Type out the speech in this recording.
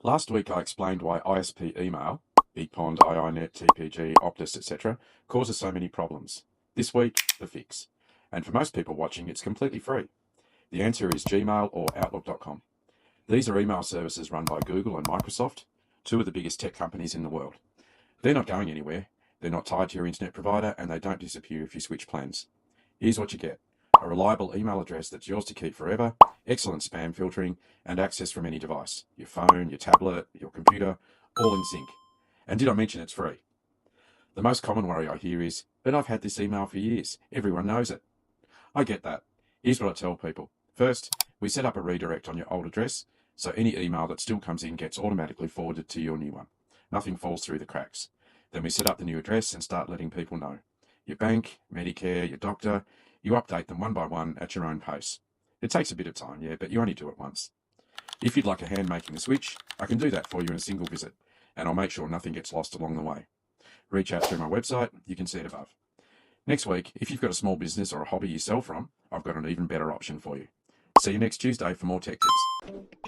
Last week I explained why ISP email, BigPond, IINet, TPG, Optus, etc. causes so many problems. This week, the fix. And for most people watching, it's completely free. The answer is Gmail or Outlook.com. These are email services run by Google and Microsoft, two of the biggest tech companies in the world. They're not going anywhere, they're not tied to your internet provider, and they don't disappear if you switch plans. Here's what you get: a reliable email address that's yours to keep forever, excellent spam filtering, and access from any device. Your phone, your tablet, your computer, all in sync. And did I mention it's free? The most common worry I hear is, but I've had this email for years. Everyone knows it. I get that. Here's what I tell people. First, we set up a redirect on your old address, so any email that still comes in gets automatically forwarded to your new one. Nothing falls through the cracks. Then we set up the new address and start letting people know. Your bank, Medicare, your doctor, you update them one by one at your own pace. It takes a bit of time, yeah, but you only do it once. If you'd like a hand making the switch, I can do that for you in a single visit, and I'll make sure nothing gets lost along the way. Reach out through my website, you can see it above. Next week, if you've got a small business or a hobby you sell from, I've got an even better option for you. See you next Tuesday for more tech tips.